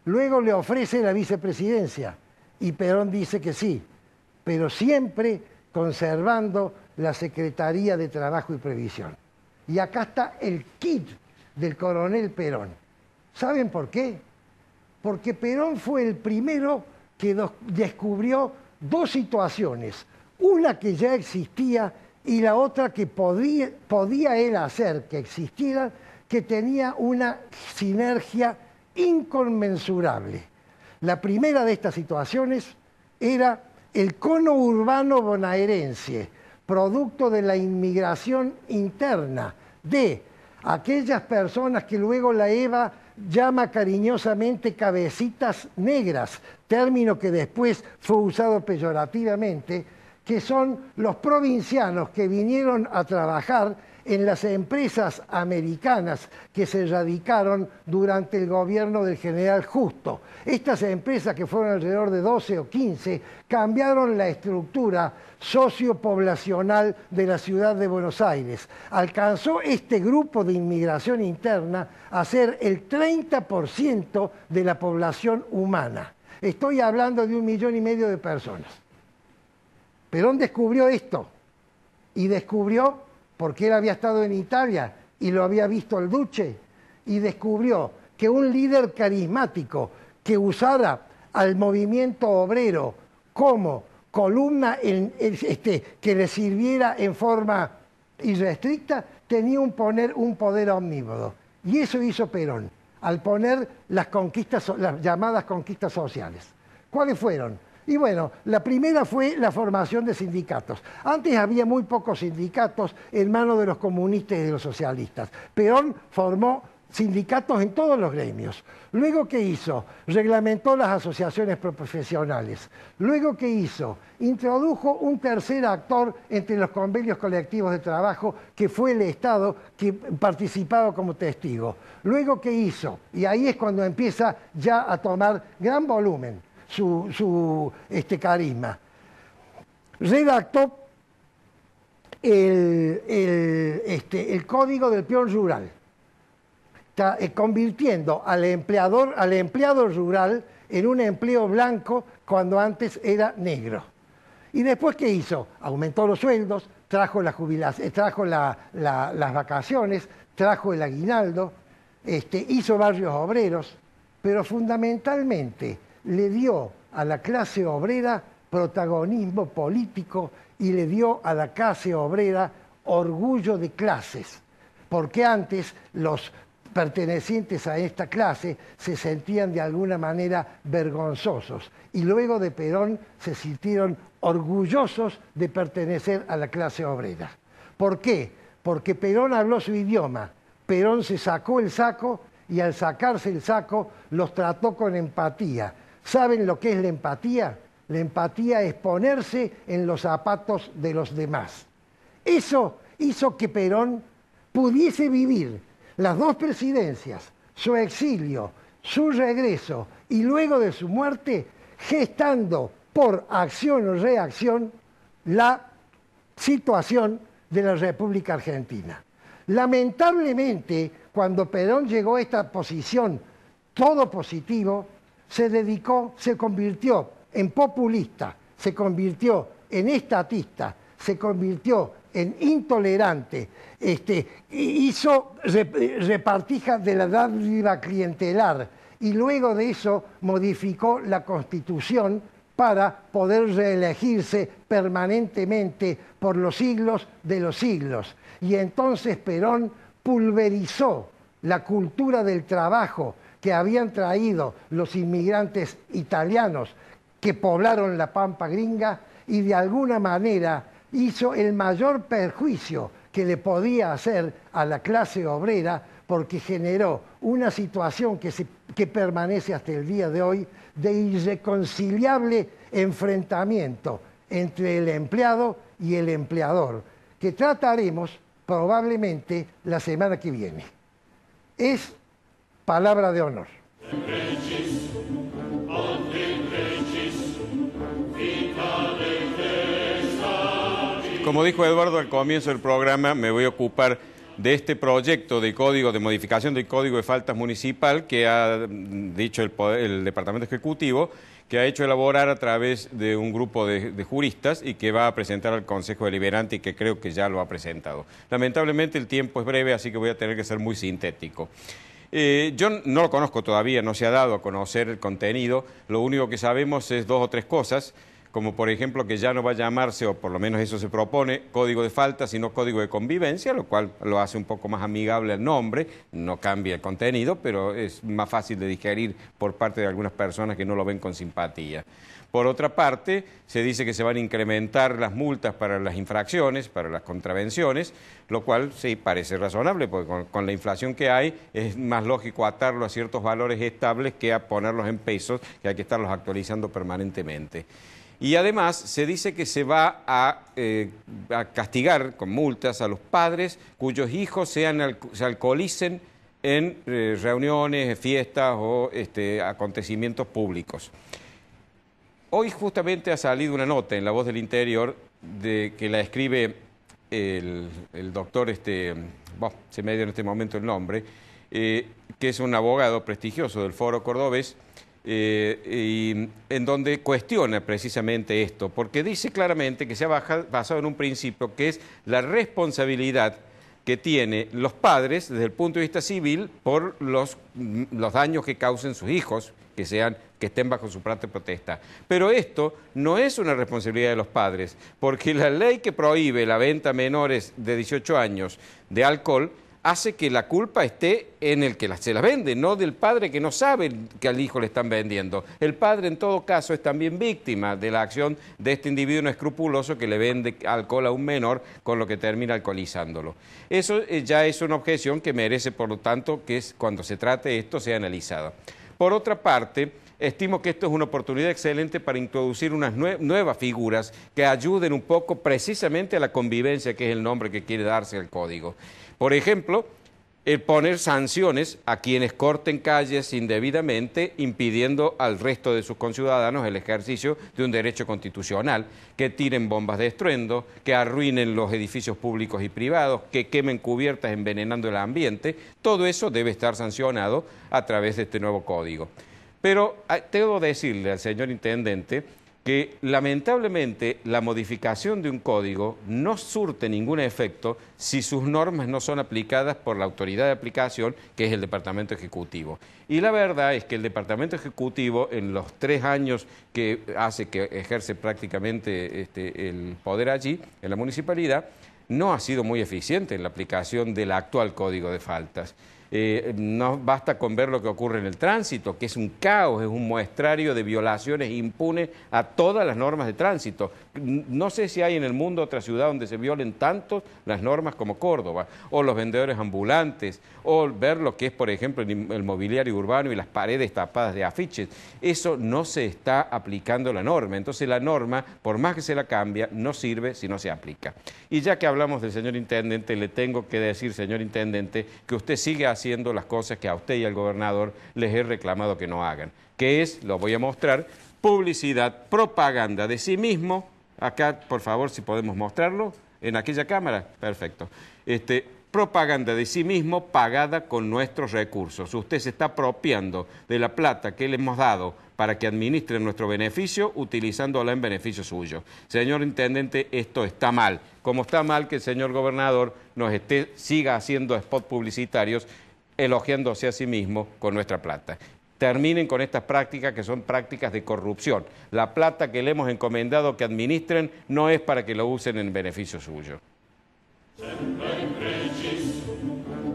Luego le ofrece la vicepresidencia y Perón dice que sí, pero siempre conservando la Secretaría de Trabajo y Previsión. Y acá está el kit del coronel Perón. ¿Saben por qué? Porque Perón fue el primero que descubrió dos situaciones, una que ya existía y la otra que podía él hacer que existiera, que tenía una sinergia inconmensurable. La primera de estas situaciones era el cono urbano bonaerense, producto de la inmigración interna de aquellas personas que luego la EVA llama cariñosamente cabecitas negras, término que después fue usado peyorativamente, que son los provincianos que vinieron a trabajar en las empresas americanas que se radicaron durante el gobierno del general Justo. Estas empresas, que fueron alrededor de 12 o 15, cambiaron la estructura sociopoblacional de la ciudad de Buenos Aires. Alcanzó este grupo de inmigración interna a ser el 30% de la población humana. Estoy hablando de 1,5 millones de personas. Perón descubrió esto y descubrió, porque él había estado en Italia y lo había visto el Duce, y descubrió que un líder carismático que usara al movimiento obrero como columna que le sirviera en forma irrestricta, tenía un poder omnímodo. Y eso hizo Perón, al poner las llamadas conquistas sociales. ¿Cuáles fueron? Y bueno, la primera fue la formación de sindicatos. Antes había muy pocos sindicatos en manos de los comunistas y de los socialistas. Perón formó sindicatos en todos los gremios. Luego, ¿qué hizo? Reglamentó las asociaciones profesionales. Luego, ¿qué hizo? Introdujo un tercer actor entre los convenios colectivos de trabajo, que fue el Estado, que participaba como testigo. Luego, ¿qué hizo? Y ahí es cuando empieza ya a tomar gran volumen su carisma. Redactó el Código del Peón Rural, convirtiendo al empleado rural en un empleo blanco cuando antes era negro. ¿Y después qué hizo? Aumentó los sueldos, trajo la jubilación, trajo las vacaciones, trajo el aguinaldo, hizo barrios obreros, pero fundamentalmente le dio a la clase obrera protagonismo político y le dio a la clase obrera orgullo de clases, porque antes los pertenecientes a esta clase se sentían de alguna manera vergonzosos y luego de Perón se sintieron orgullosos de pertenecer a la clase obrera. ¿Por qué? Porque Perón habló su idioma, Perón se sacó el saco y al sacarse el saco los trató con empatía. ¿Saben lo que es la empatía? La empatía es ponerse en los zapatos de los demás. Eso hizo que Perón pudiese vivir las dos presidencias, su exilio, su regreso y luego de su muerte, gestando por acción o reacción la situación de la República Argentina. Lamentablemente, cuando Perón llegó a esta posición todo positivo, se convirtió en populista, se convirtió en estatista, se convirtió en intolerante, hizo repartija de la dádiva clientelar y luego de eso modificó la Constitución para poder reelegirse permanentemente por los siglos de los siglos. Y entonces Perón pulverizó la cultura del trabajo que habían traído los inmigrantes italianos que poblaron la Pampa Gringa y de alguna manera hizo el mayor perjuicio que le podía hacer a la clase obrera, porque generó una situación que permanece hasta el día de hoy de irreconciliable enfrentamiento entre el empleado y el empleador, que trataremos probablemente la semana que viene. Es palabra de honor. Como dijo Eduardo al comienzo del programa, me voy a ocupar de este proyecto de código, de modificación del Código de Faltas Municipal que ha dicho el Departamento Ejecutivo, que ha hecho elaborar a través de un grupo de juristas y que va a presentar al Consejo Deliberante y que creo que ya lo ha presentado. Lamentablemente el tiempo es breve, así que voy a tener que ser muy sintético. Yo no lo conozco todavía, no se ha dado a conocer el contenido, lo único que sabemos es 2 o 3 cosas, como por ejemplo que ya no va a llamarse, o por lo menos eso se propone, Código de Faltas, sino Código de Convivencia, lo cual lo hace un poco más amigable el nombre, no cambia el contenido, pero es más fácil de digerir por parte de algunas personas que no lo ven con simpatía. Por otra parte, se dice que se van a incrementar las multas para las infracciones, para las contravenciones, lo cual sí parece razonable, porque con la inflación que hay es más lógico atarlo a ciertos valores estables que a ponerlos en pesos, que hay que estarlos actualizando permanentemente. Y además se dice que se va a castigar con multas a los padres cuyos hijos se alcoholicen en reuniones, fiestas o acontecimientos públicos. Hoy justamente ha salido una nota en La Voz del Interior que la escribe el doctor, se me dio en este momento el nombre, que es un abogado prestigioso del Foro Cordobés, y en donde cuestiona precisamente esto, porque dice claramente que se ha basado en un principio que es la responsabilidad que tienen los padres desde el punto de vista civil por los daños que causen sus hijos, que estén bajo su plena protesta. Pero esto no es una responsabilidad de los padres, porque la ley que prohíbe la venta a menores de 18 años de alcohol hace que la culpa esté en el que se la vende, no del padre que no sabe que al hijo le están vendiendo. El padre en todo caso es también víctima de la acción de este individuo inescrupuloso que le vende alcohol a un menor, con lo que termina alcoholizándolo. Eso ya es una objeción que merece, por lo tanto, que cuando se trate esto sea analizada. Por otra parte, estimo que esto es una oportunidad excelente para introducir unas nuevas figuras que ayuden un poco precisamente a la convivencia, que es el nombre que quiere darse al código. Por ejemplo, el poner sanciones a quienes corten calles indebidamente, impidiendo al resto de sus conciudadanos el ejercicio de un derecho constitucional, que tiren bombas de estruendo, que arruinen los edificios públicos y privados, que quemen cubiertas envenenando el ambiente. Todo eso debe estar sancionado a través de este nuevo código. Pero debo decirle al señor intendente que lamentablemente la modificación de un código no surte ningún efecto si sus normas no son aplicadas por la autoridad de aplicación, que es el Departamento Ejecutivo. Y la verdad es que el Departamento Ejecutivo, en los 3 años que ejerce prácticamente el poder allí, en la municipalidad, no ha sido muy eficiente en la aplicación del actual Código de Faltas. No basta con ver lo que ocurre en el tránsito, que es un caos, es un muestrario de violaciones impunes a todas las normas de tránsito. No sé si hay en el mundo otra ciudad donde se violen tanto las normas como Córdoba, o los vendedores ambulantes, o ver lo que es, por ejemplo, el mobiliario urbano y las paredes tapadas de afiches. Eso no se está aplicando la norma. Entonces la norma, por más que se la cambia, no sirve si no se aplica. Y ya que hablamos del señor intendente, le tengo que decir, señor intendente, que usted sigue haciendo las cosas que a usted y al gobernador les he reclamado que no hagan, que es, lo voy a mostrar, publicidad, propaganda de sí mismo. Acá, por favor, si podemos mostrarlo, en aquella cámara, perfecto. Propaganda de sí mismo pagada con nuestros recursos. Usted se está apropiando de la plata que le hemos dado para que administre nuestro beneficio, utilizándola en beneficio suyo. Señor intendente, esto está mal. Como está mal que el señor gobernador siga haciendo spots publicitarios, elogiándose a sí mismo con nuestra plata. Terminen con estas prácticas que son prácticas de corrupción. La plata que le hemos encomendado que administren no es para que lo usen en beneficio suyo. Semper Recis,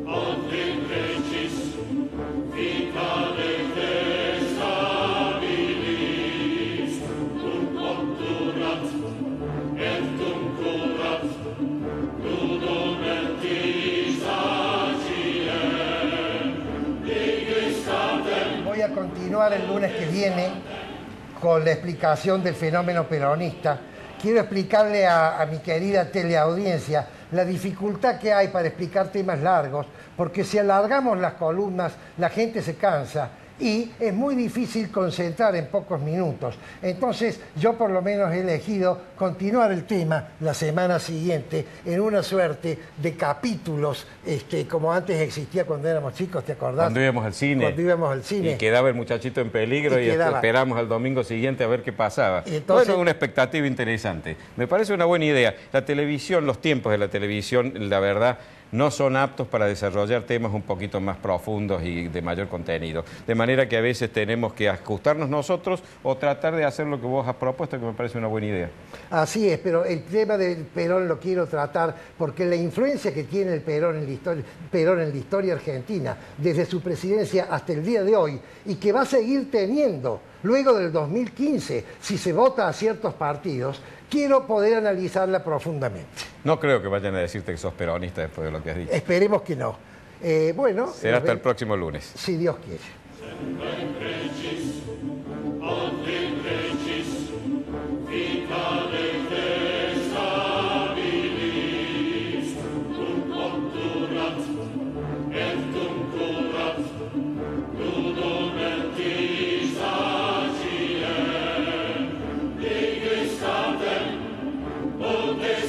Omni Recis, Vita el lunes que viene con la explicación del fenómeno peronista. Quiero explicarle a mi querida teleaudiencia la dificultad que hay para explicar temas largos, porque si alargamos las columnas, la gente se cansa y es muy difícil concentrar en pocos minutos. Entonces, yo por lo menos he elegido continuar el tema la semana siguiente en una suerte de capítulos, como antes existía cuando éramos chicos, ¿te acordás? Cuando íbamos al cine. Cuando íbamos al cine. Y quedaba el muchachito en peligro y esperamos al domingo siguiente a ver qué pasaba. Entonces, bueno, una expectativa interesante. Me parece una buena idea. La televisión, los tiempos de la televisión, la verdad, no son aptos para desarrollar temas un poquito más profundos y de mayor contenido. De manera que a veces tenemos que ajustarnos nosotros o tratar de hacer lo que vos has propuesto, que me parece una buena idea. Así es, pero el tema del Perón lo quiero tratar porque la influencia que tiene el Perón en la historia argentina, desde su presidencia hasta el día de hoy, y que va a seguir teniendo luego del 2015, si se vota a ciertos partidos, quiero poder analizarla profundamente. No creo que vayan a decirte que sos peronista después de lo que has dicho. Esperemos que no. Bueno, será hasta el próximo lunes. Si Dios quiere. Des